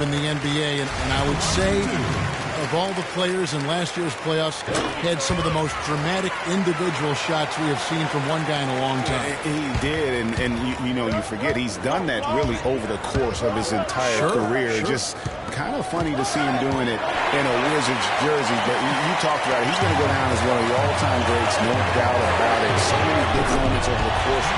in the NBA, and I would say of all the players in last year's playoffs, had some of the most dramatic individual shots we have seen from one guy in a long time. He did, and you forget he's done that really over the course of his entire career. Just kind of funny to see him doing it in a Wizards jersey, but you talked about it. He's going to go down as one of the all-time greats, no doubt about it. So many big moments over the course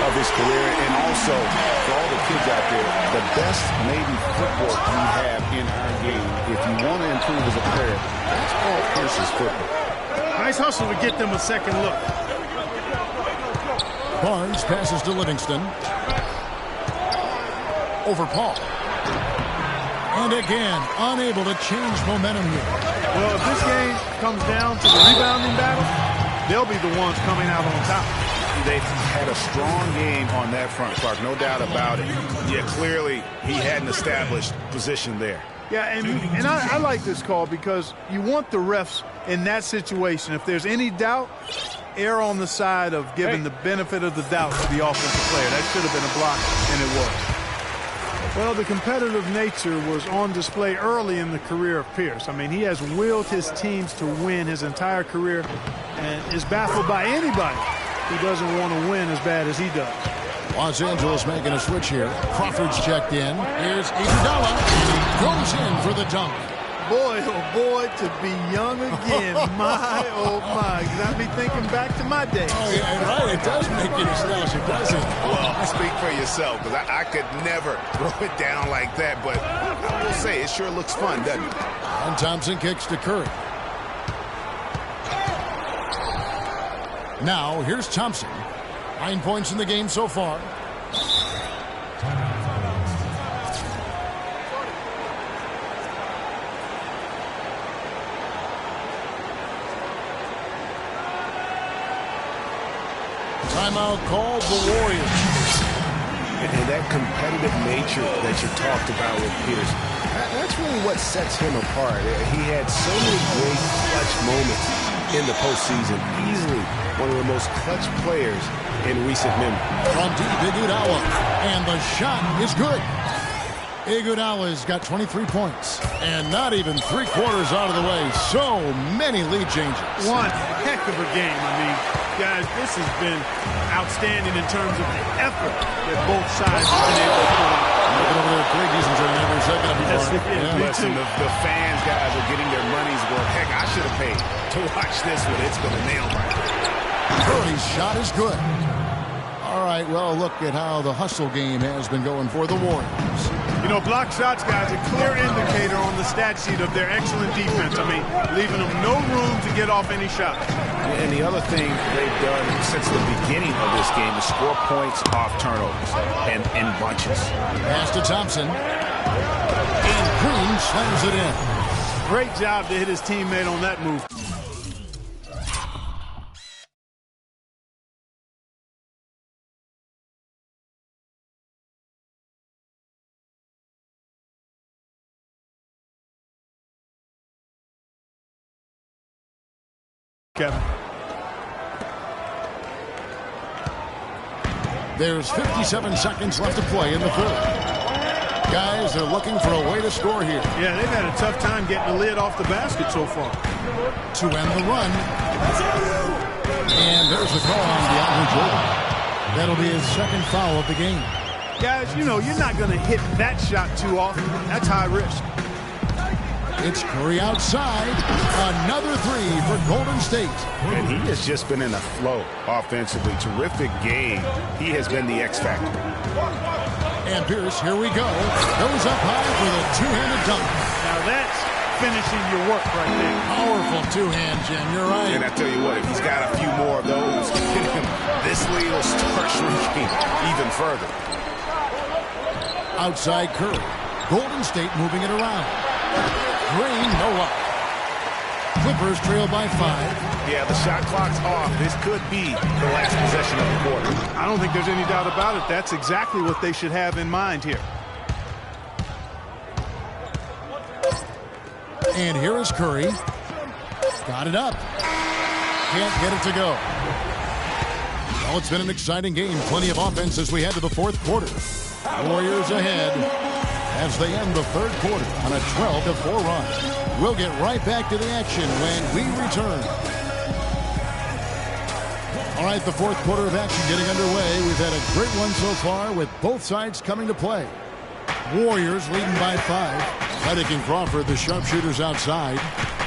of his career, and also for all the kids out there, the best maybe football we have in our game. If you want to improve as a player, that's Paul Pierce's football. Nice hustle to get them a second look. Barnes passes to Livingston. Over Paul. And again, unable to change momentum here. Well, if this game comes down to the rebounding battle, they'll be the ones coming out on top. They've had a strong game on that front, Clark, no doubt about it. Yeah, clearly he had an established position there. Yeah, and I like this call because you want the refs in that situation. If there's any doubt, err on the side of giving the benefit of the doubt to the offensive player. That should have been a block, and it was. Well, the competitive nature was on display early in the career of Pierce. I mean, he has willed his teams to win his entire career and is baffled by anybody who doesn't want to win as bad as he does. Los Angeles making a switch here. Crawford's checked in. Here's Iguodala, and he goes in for the dunk. Boy, oh boy, to be young again. My, oh my. Got me thinking back to my days. Oh, yeah, right. It does make you nostalgic, doesn't it? Well, speak for yourself, because I could never throw it down like that, but I will say it sure looks fun, doesn't it? And Thompson kicks to Curry. Now, here's Thompson. 9 points in the game so far. Timeout called the Warriors. And that competitive nature that you talked about with Pierce, that's really what sets him apart. He had so many great clutch moments in the postseason. Easily one of the most clutch players in recent memory. From deep, Iguodala, and the shot is good. Iguodala's got 23 points, and not even three-quarters out of the way. So many lead changes. One heck of a game. I mean, guys, this has been outstanding in terms of the effort that both sides have been able to put on. Looking over there, Craig Eason's in every second of Yeah, listen, the fans, guys, are getting their money's worth. Heck, I should have paid to watch this one. It's going to nail right. Curry's shot is good. All right, well, look at how the hustle game has been going for the Warriors. You know, block shots, guys, a clear indicator on the stat sheet of their excellent defense. I mean, leaving them no room to get off any shot. And the other thing they've done since the beginning of this game is score points off turnovers and in bunches. Pass to Thompson. And Green slams it in. Great job to hit his teammate on that move. Kevin. There's 57 seconds left to play in the third. Guys, they're looking for a way to score here. Yeah, they've had a tough time getting the lid off the basket so far. To end the run. And there's a call on DeAndre Jordan. That'll be his second foul of the game. Guys, you know, you're not going to hit that shot too often. That's high risk. It's Curry outside. Another three for Golden State. And he has just been in a flow offensively. Terrific game. He has been the X factor. And Pierce, here we go. Goes up high for the two-handed dunk. Now that's finishing your work right there. Powerful two-hand, Jim. You're right. And I tell you what, if he's got a few more of those, this lead will start shrinking even further. Outside Curry. Golden State moving it around. Green, no luck. Clippers trail by 5. Yeah, the shot clock's off. This could be the last possession of the quarter. I don't think there's any doubt about it. That's exactly what they should have in mind here. And here is Curry. Got it up. Can't get it to go. Well, it's been an exciting game. Plenty of offense as we head to the fourth quarter. Warriors ahead. as they end the third quarter on a 12-4 run. We'll get right back to the action when we return. All right, the fourth quarter of action getting underway. We've had a great one so far with both sides coming to play. Warriors leading by 5. Reddick and Crawford, the sharpshooters outside.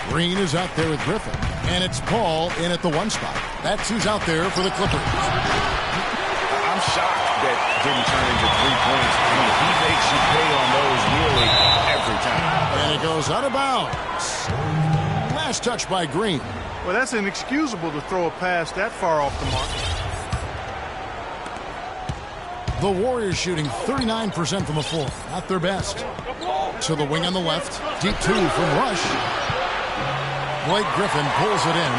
Green is out there with Griffin. And it's Paul in at the 1 spot. That's who's out there for the Clippers. I'm shocked that didn't turn into 3 points. I mean, he makes you pay on those nearly every time. And it goes out of bounds. Last touch by Green. Well, that's inexcusable to throw a pass that far off the mark. The Warriors shooting 39% from the floor. Not their best. To the wing on the left. Deep 2 from Rush. Blake Griffin pulls it in.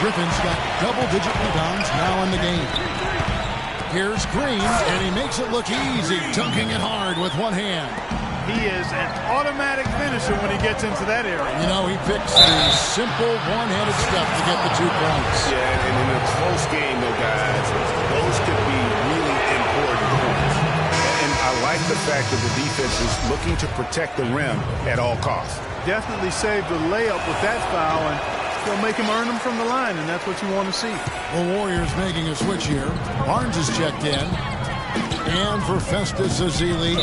Griffin's got double-digit rebounds now in the game. Here's Green, and he makes it look easy, dunking it hard with one hand. He is an automatic finisher when he gets into that area. You know, he picks the simple one-handed stuff to get the 2 points. Yeah, and in a close game, though, guys, those could be really important points. And I like the fact that the defense is looking to protect the rim at all costs. Definitely saved the layup with that foul, and they'll make him earn them from the line, and that's what you want to see. The Warriors making a switch here. Barnes is checked in. And for Festus Ezeli,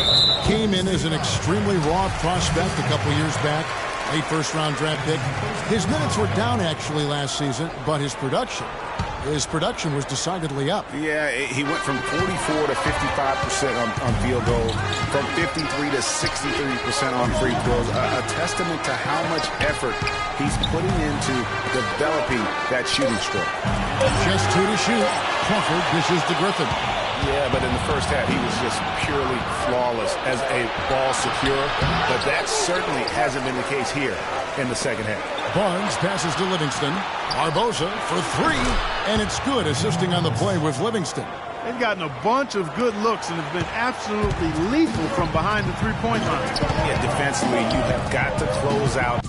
came in as an extremely raw prospect a couple years back. Late first-round draft pick. His minutes were down, actually, last season, but his production was decidedly up. Yeah, he went from 44 to 55% on field goals, from 53 to 63% on free throws. A testament to how much effort he's putting into developing that shooting stroke. Just 2 to shoot. Crawford dishes to Griffin. Yeah, but in the first half, he was just purely flawless as a ball secure. But that certainly hasn't been the case here in the second half. Barnes passes to Livingston. Barbosa for 3, and it's good, assisting on the play with Livingston. They've gotten a bunch of good looks and have been absolutely lethal from behind the three-point line. Yeah, defensively, you have got to close out.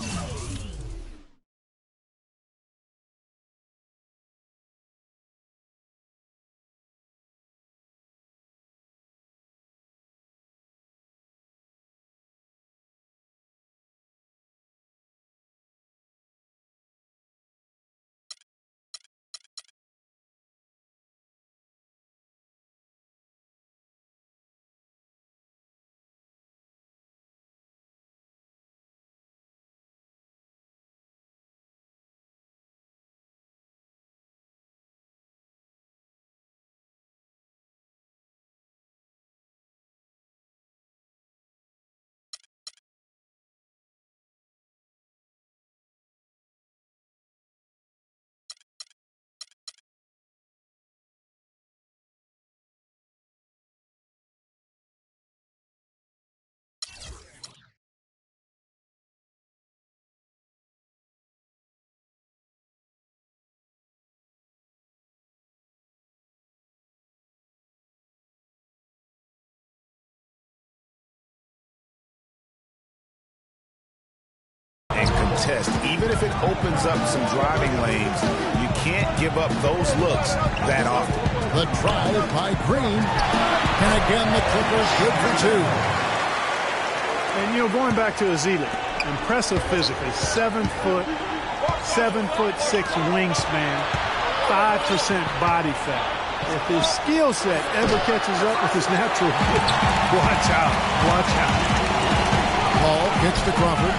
And contest, even if it opens up some driving lanes, you can't give up those looks that often. The drive by Green, and again the Clippers good for 2. And, you know, going back to Ezeli, impressive physically, 7 foot, 7'6" wingspan, 5% body fat. If his skill set ever catches up with his natural, watch out, watch out. Paul gets to Crawford.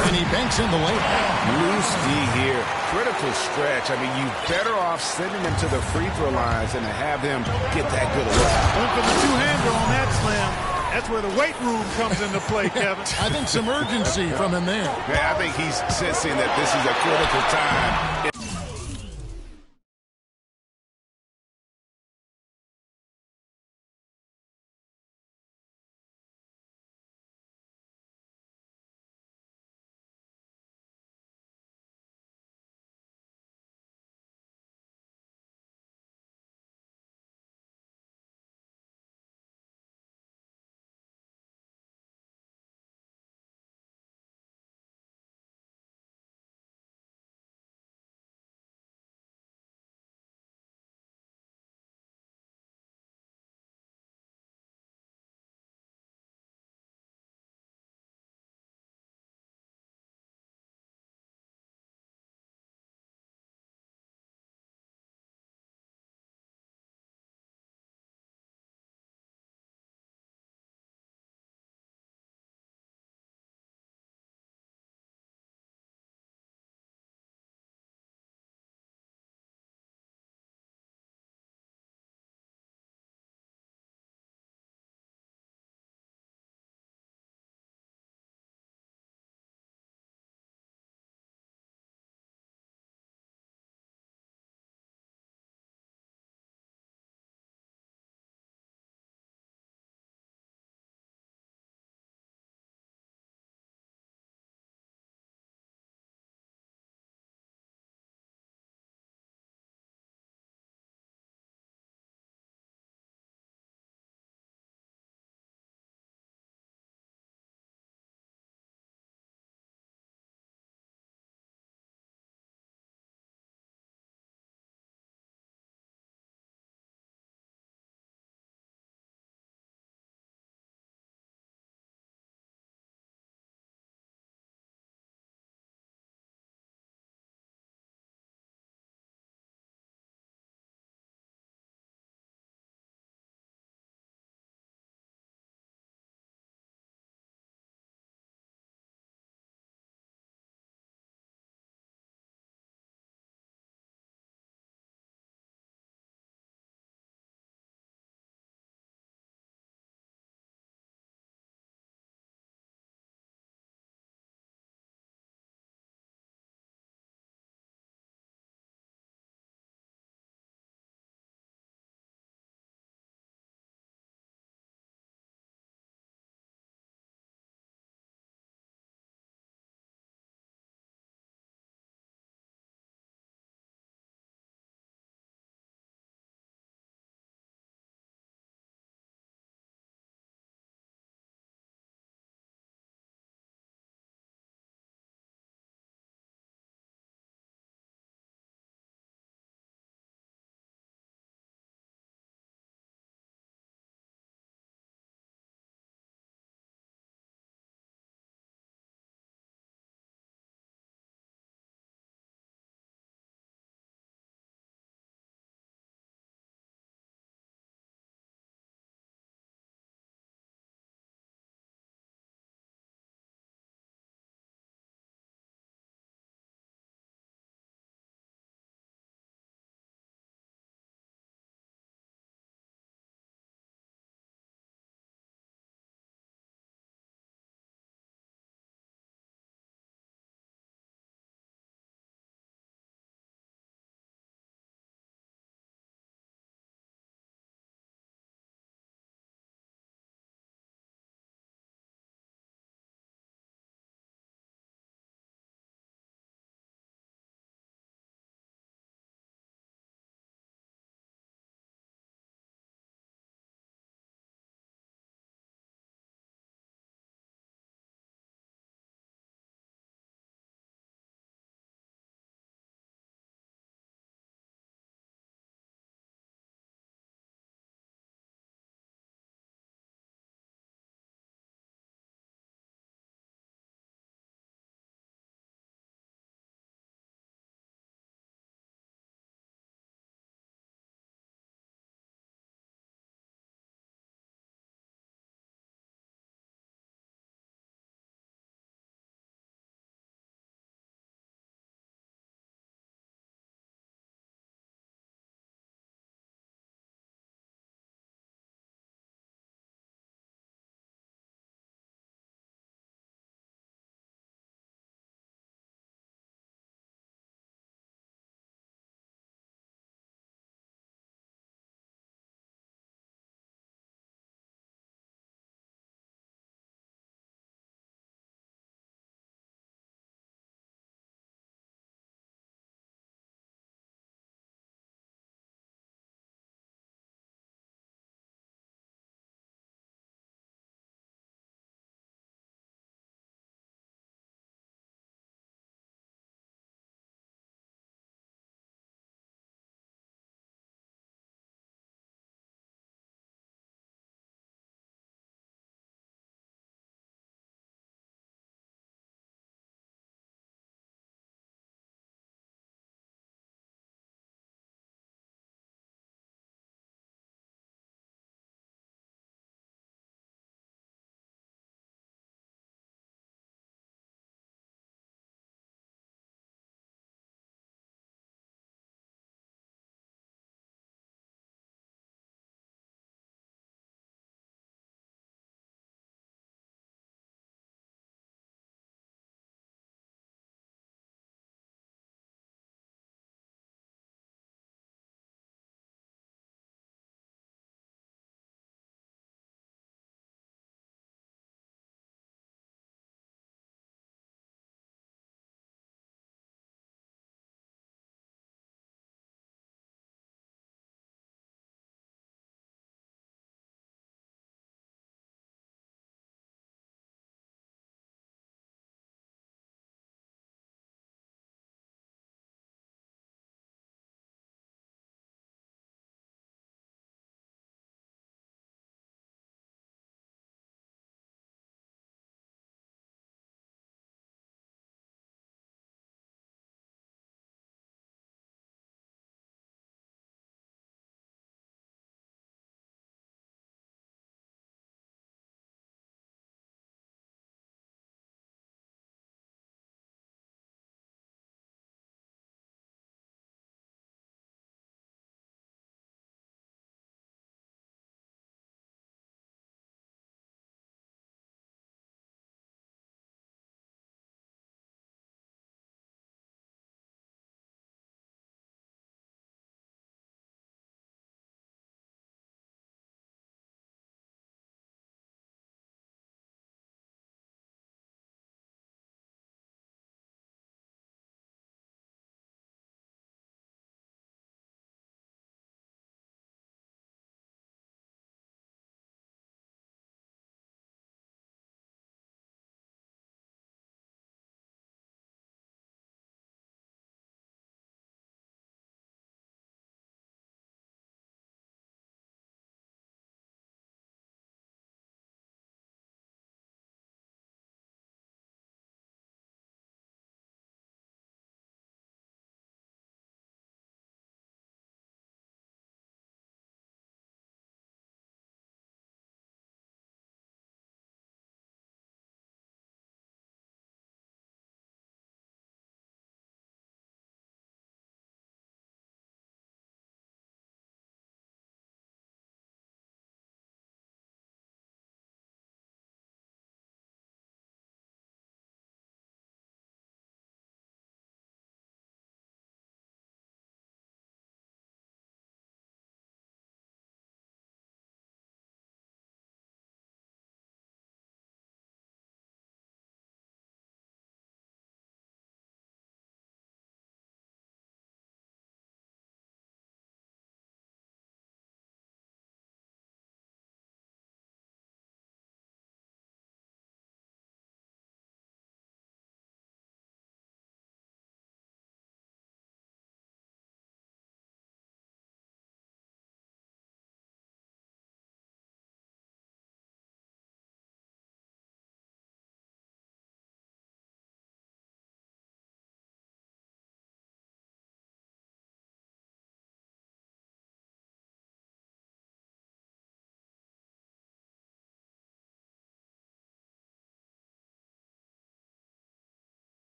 And he banks in the layup. Loose D here. Critical stretch. I mean, you better off sending him to the free throw lines than to have him get that good a look. Went for the two-hander on that slam. That's where the weight room comes into play, Kevin. I think some urgency from him there. Yeah, I think he's sensing that this is a critical time.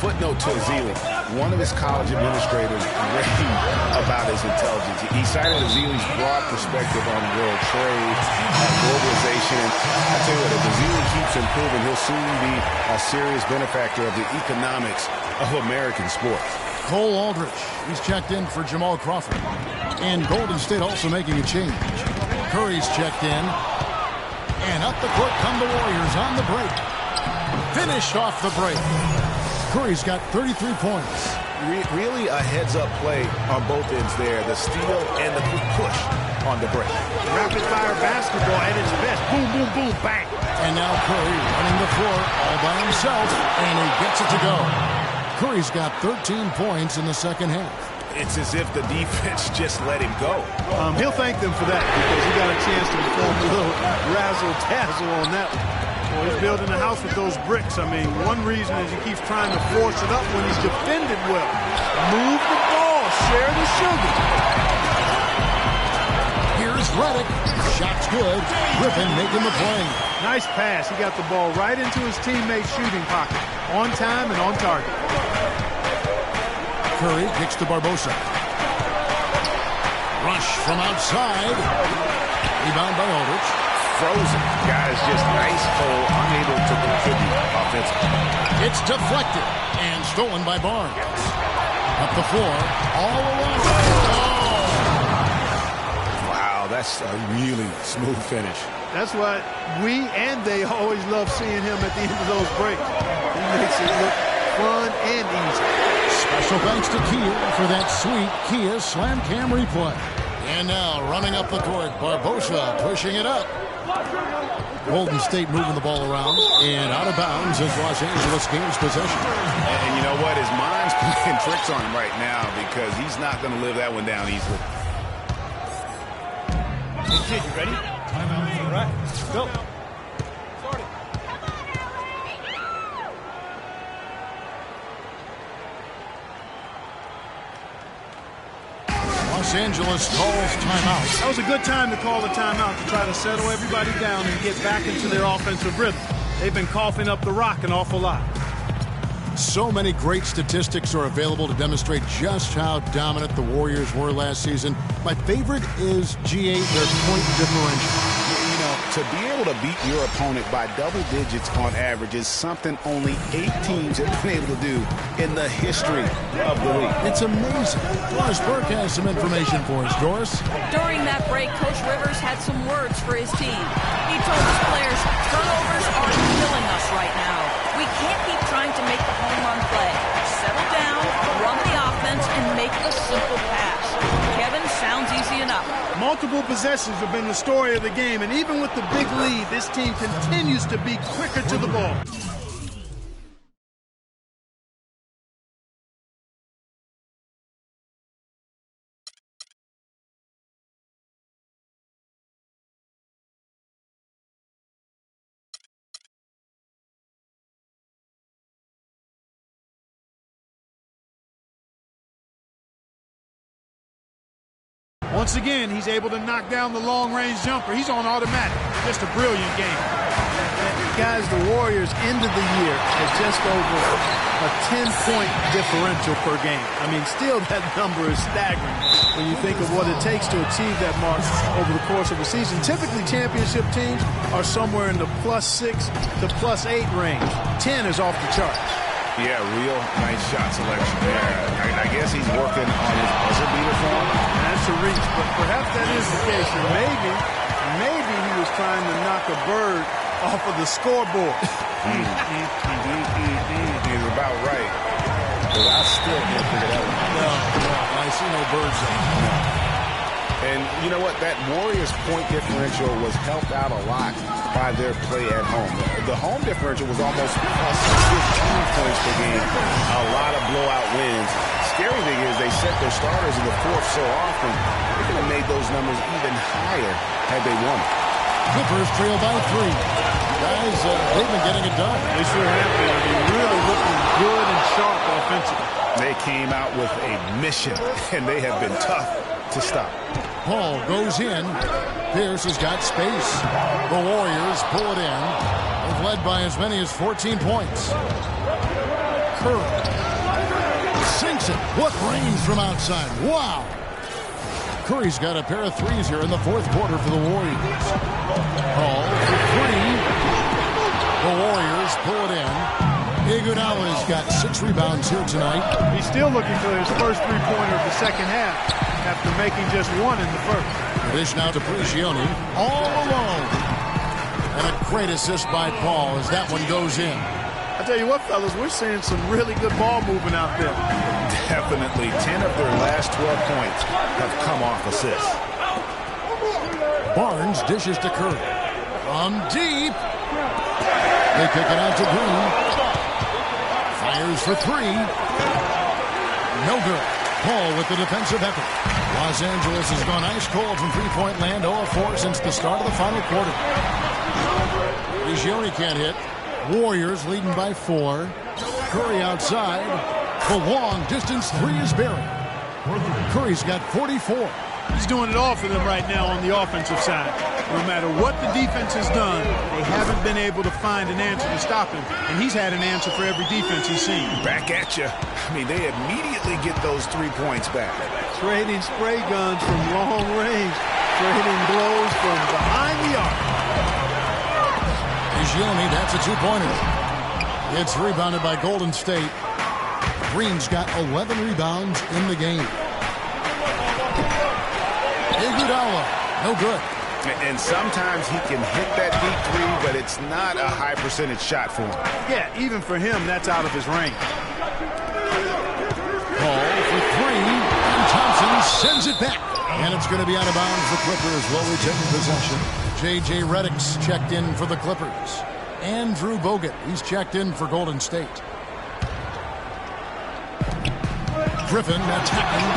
footnote to Ezeli. One of his college administrators raved about his intelligence. He cited Ezeli's broad perspective on world trade, globalization. I tell you what, if Ezeli keeps improving, he'll soon be a serious benefactor of the economics of American sports. Cole Aldrich, he's checked in for Jamal Crawford. And Golden State also making a change. Curry's checked in. And up the court come the Warriors on the break. Finished off the break. Curry's got 33 points. Really a heads-up play on both ends there. The steal and the quick push on the break. Rapid-fire basketball at its best. Boom, boom, boom, bang. And now Curry running the floor all by himself, and he gets it to go. Curry's got 13 points in the second half. It's as if the defense just let him go. He'll thank them for that because he got a chance to perform a little razzle-dazzle on that one. Well, he's building a house with those bricks. I mean, one reason is he keeps trying to force it up when he's defended well. Move the ball. Share the sugar. Here's Redick. Shot's good. Griffin making the play. Nice pass. He got the ball right into his teammate's shooting pocket. On time and on target. Curry kicks to Barbosa. Rush from outside. Rebound by Aldrich. Frozen. Guys just ice cold, unable to contribute offensively. It's deflected and stolen by Barnes. Up the floor, all alone. Oh! Wow, that's a really smooth finish. That's why we and they always love seeing him at the end of those breaks. He makes it look fun and easy. Special thanks to Kia for that sweet Kia Slam Cam replay. And now running up the court, Barbosa pushing it up. Golden State moving the ball around and out of bounds as Los Angeles gains possession. And you know what? His mind's playing tricks on him right now because he's not going to live that one down easily. Hey, kid, you ready? Timeout. All right, let's go. Los Angeles calls timeout. That was a good time to call a timeout to try to settle everybody down and get back into their offensive rhythm. They've been coughing up the rock an awful lot. So many great statistics are available to demonstrate just how dominant the Warriors were last season. My favorite is G8, their point differential. You know, to be able to beat your opponent by double digits on average is something only 8 teams have been able to do in the history of the league. It's amazing. Doris Burke has some information for us. Doris? During that break, Coach Rivers had some words for his team. He told his players, turnovers are killing us right now. We can't keep trying to make the home run play. Settle down, run the offense, and make a simple pass. Kevin, sounds easy enough. Multiple possessions have been the story of the game, and even with the big lead, this team continues to be quicker to the ball. Once again, he's able to knock down the long-range jumper. He's on automatic. Just a brilliant game. Guys, the Warriors ended the year at just over a 10-point differential per game. I mean, still that number is staggering when you think of what it takes to achieve that mark over the course of a season. Typically, championship teams are somewhere in the +6 to +8 range. 10 is off the chart. Yeah, real nice shot selection there. I guess he's working on his buzzer beater form. That's a reach, but perhaps that is the case. And maybe he was trying to knock a bird off of the scoreboard. He's about right. But I still can't figure that one out. No, I see no birds there. And you know what? That Warriors point differential was helped out a lot by their play at home. The home differential was almost +15 points per game. A lot of blowout wins. Scary thing is they set their starters in the fourth so often, they could have made those numbers even higher had they won it. Clippers trail by 3. Guys, they've been getting it done. They sure have been. They're really looking good and sharp offensively. They came out with a mission, and they have been tough to stop. Paul goes in. Pierce has got space. The Warriors pull it in. They've led by as many as 14 points. Curry. Sinks it. What range from outside. Wow. Curry's got a pair of threes here in the fourth quarter for the Warriors. Paul for three. The Warriors pull it in. Iguodala's got 6 rebounds here tonight. He's still looking for his first three-pointer of the second half after making just one in the first. Dish now to Prigioni. All alone. And a great assist by Paul as that one goes in. I tell you what, fellas, we're seeing some really good ball movement out there. Definitely. 10 of their last 12 points have come off assists. Barnes dishes to Curry. From deep. They kick it out to Green. Fires for three. No good. Paul with the defensive effort. Los Angeles has gone ice cold from three-point land, 0 of 4 since the start of the final quarter. Prigioni can't hit. Warriors leading by 4. Curry outside. The long distance three is buried. Curry's got 44. He's doing it all for them right now on the offensive side. No matter what the defense has done, they haven't been able to find an answer to stop him. And he's had an answer for every defense he's seen. Back at you. I mean, they immediately get those 3 points back. Trading spray guns from long range. Trading blows from behind the arc. Prigioni, that's a two-pointer. It's rebounded by Golden State. Green's got 11 rebounds in the game. Iguodala, no good. And sometimes he can hit that deep three, but it's not a high percentage shot for him. Yeah, even for him, that's out of his range. Paul for three, and Thompson sends it back. And it's going to be out of bounds. The Clippers will retain possession. J.J. Redick's checked in for the Clippers. Andrew Bogut, he's checked in for Golden State. Griffin attacking.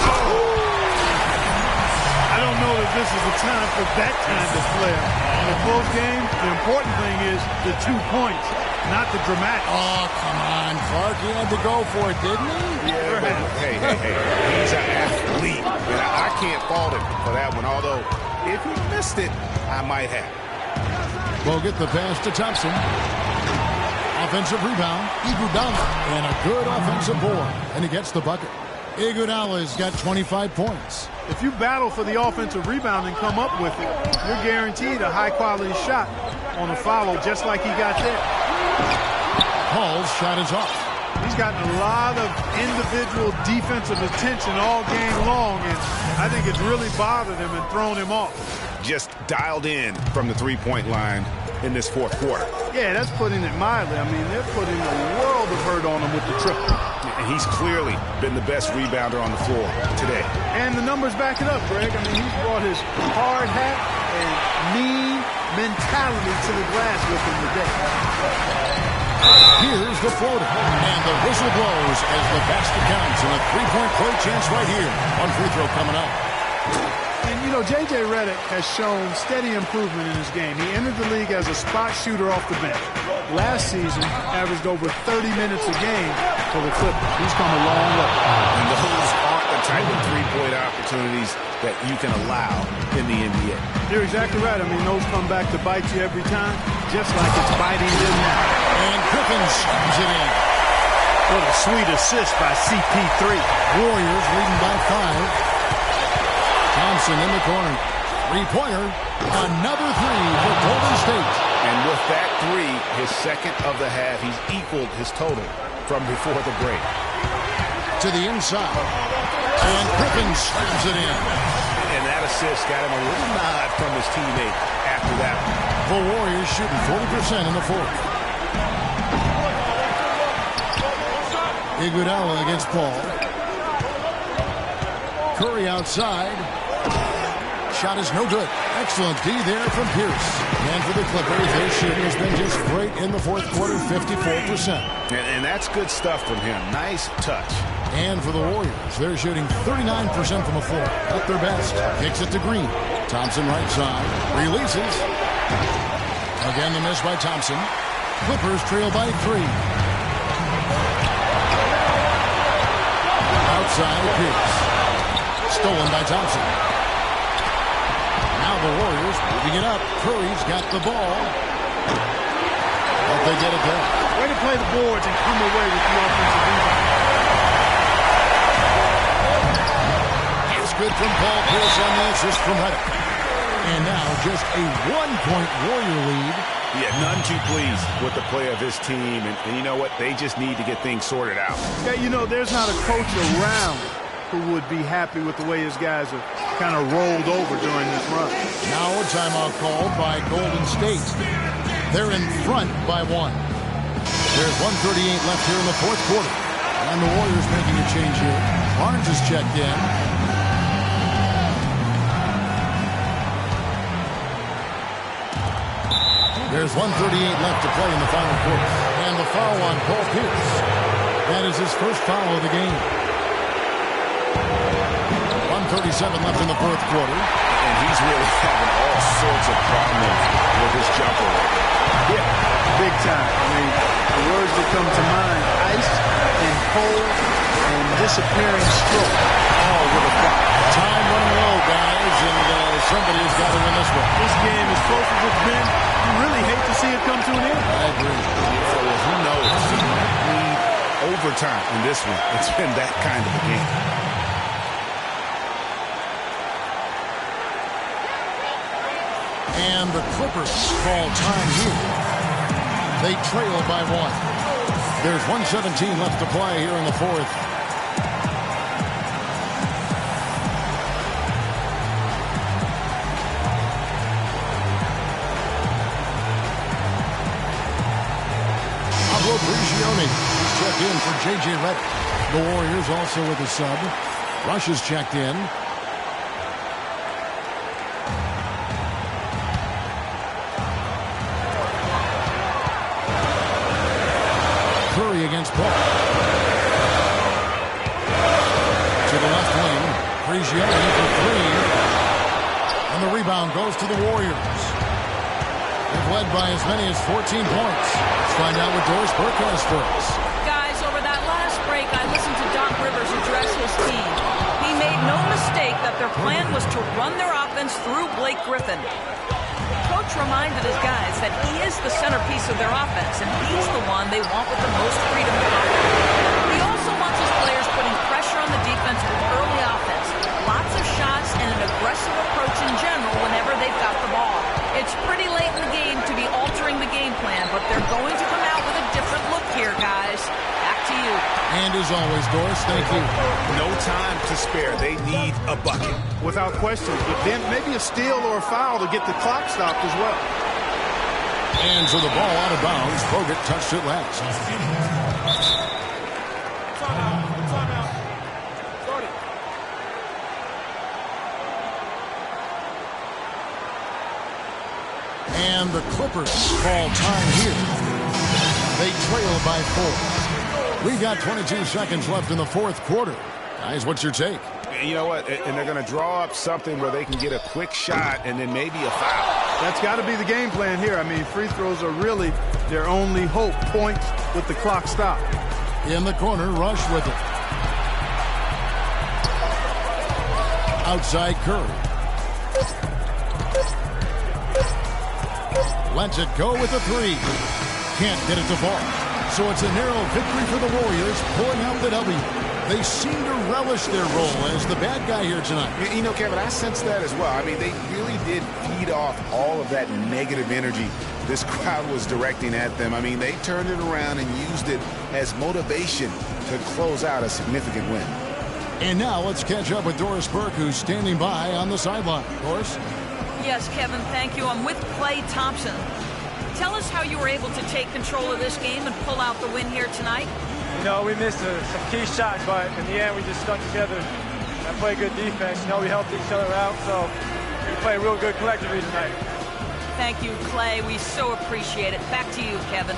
I don't know that this is the time for that kind of flair. In a close game, the important thing is the 2 points, not the dramatics. Oh, come on, Clark. He had to go for it, didn't he? Yeah, but hey. He's an athlete. And I can't fault him for that one. Although, if he missed it, I might have. We'll get the pass to Thompson. Offensive rebound. Iguodala. And a good offensive board. And he gets the bucket. Iguodala's got 25 points. If you battle for the offensive rebound and come up with it, you're guaranteed a high-quality shot on a follow just like he got there. Paul's shot is off. He's gotten a lot of individual defensive attention all game long, and I think it's really bothered him and thrown him off. Just dialed in from the three-point line in this fourth quarter. Yeah, that's putting it mildly. I mean, they're putting a world of hurt on him with the triple. And he's clearly been the best rebounder on the floor today. And the numbers back it up, Greg. I mean, he's brought his hard hat and mean mentality to the glass with him today. Here's the floater. And the whistle blows as the basket counts. And a three-point play chance right here. One free throw coming up. And, you know, J.J. Redick has shown steady improvement in his game. He entered the league as a spot shooter off the bench. Last season, averaged over 30 minutes a game for the Clippers. He's come a long way. And those aren't the type of three-point opportunities that you can allow in the NBA. You're exactly right. I mean, those come back to bite you every time, just like it's biting them now. And Griffin slams it in. What a sweet assist by CP3. Warriors leading by 5. Thompson in the corner. Three-pointer. Another three for Golden State. And with that three, his second of the half, he's equaled his total from before the break. To the inside. And Griffin slams it in. And that assist got him a little nod from his teammate after that one. The Warriors shooting 40% in the fourth. Iguodala against Paul. Curry outside. Shot is no good. Excellent D there from Pierce. And for the Clippers, their shooting has been just great in the fourth quarter, 54%. And that's good stuff from him. Nice touch. And for the Warriors, they're shooting 39% from the floor. At their best. Kicks it to Green. Thompson right side. Releases. Again, the miss by Thompson. Clippers trail by 3. Outside, Pierce. Stolen by Thompson. Now the Warriors moving it up. Curry's got the ball. But they get it done. Way to play the boards and come away with the offensive rebound. It's good from Paul Pierce on the assist from Reddick. And now just a 1-point Warrior lead. Yeah, none too pleased with the play of his team. And you know what? They just need to get things sorted out. Yeah, you know, there's not a coach around who would be happy with the way his guys have kind of rolled over during this run. Now a timeout called by Golden State. They're in front by 1. There's 1:38 left here in the fourth quarter. And the Warriors making a change here. Barnes is checked in. There's 1:38 left to play in the final quarter. And the foul on Paul Pierce. That is his first foul of the game. 1:37 left in the fourth quarter. And he's really having all sorts of problems with his jumper. Yeah, big time. I mean, the words that come to mind, ice and cold and disappearing stroke, all with a clock. Time running low, guys, and somebody has got to win this one. This game, as close as it's been, you really hate to see it come to an end. I agree. So who knows? He might need overtime in this one. It's been that kind of a game. And the Clippers call time here. They trail by 1. There's 1:17 left to play here in the fourth. Pablo Prigioni is checked in for J.J. Redick. The Warriors also with a sub. Rush is checked in. Against Paul. To the left wing. Prigioni for 3. And the rebound goes to the Warriors. They've led by as many as 14 points. Let's find out what Doris Burke has for us. Guys, over that last break, I listened to Doc Rivers address his team. He made no mistake that their plan was to run their offense through Blake Griffin. Coach reminded his guys that he is the centerpiece of their offense, and he's the one they want with the most freedom to operate. He also wants his players putting pressure on the defense with early offense, lots of shots, and an aggressive approach in general whenever they've got the ball. It's pretty late in the game to be altering the game plan, but they're going to come out with a different look here, guys. Back to you. And as always, Doris, thank you. No time to spare. They need a bucket. Without question. But then maybe a steal or a foul to get the clock stopped as well. And so the ball out of bounds. Bogut touched it last. Timeout. Start it. And the Clippers call time here. They trail by 4. We've got 22 seconds left in the fourth quarter. Guys, what's your take? You know what? And they're going to draw up something where they can get a quick shot and then maybe a foul. That's got to be the game plan here. I mean, free throws are really their only hope. Points with the clock stopped. In the corner, Rush with it. Outside Curry. Lets it go with a 3. Can't get it to fall. So it's a narrow victory for the Warriors, pulling out the W. They seem to relish their role as the bad guy here tonight. You know, Kevin, I sense that as well. I mean, they really did feed off all of that negative energy this crowd was directing at them. I mean, they turned it around and used it as motivation to close out a significant win. And now let's catch up with Doris Burke, who's standing by on the sideline. Doris? Yes, Kevin, thank you. I'm with Klay Thompson. Tell us how you were able to take control of this game and pull out the win here tonight. You know, we missed some key shots, but in the end, we just stuck together and played good defense. You know, we helped each other out, so we played real good collectively tonight. Thank you, Klay. We so appreciate it. Back to you, Kevin.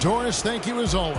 Doris, thank you as always.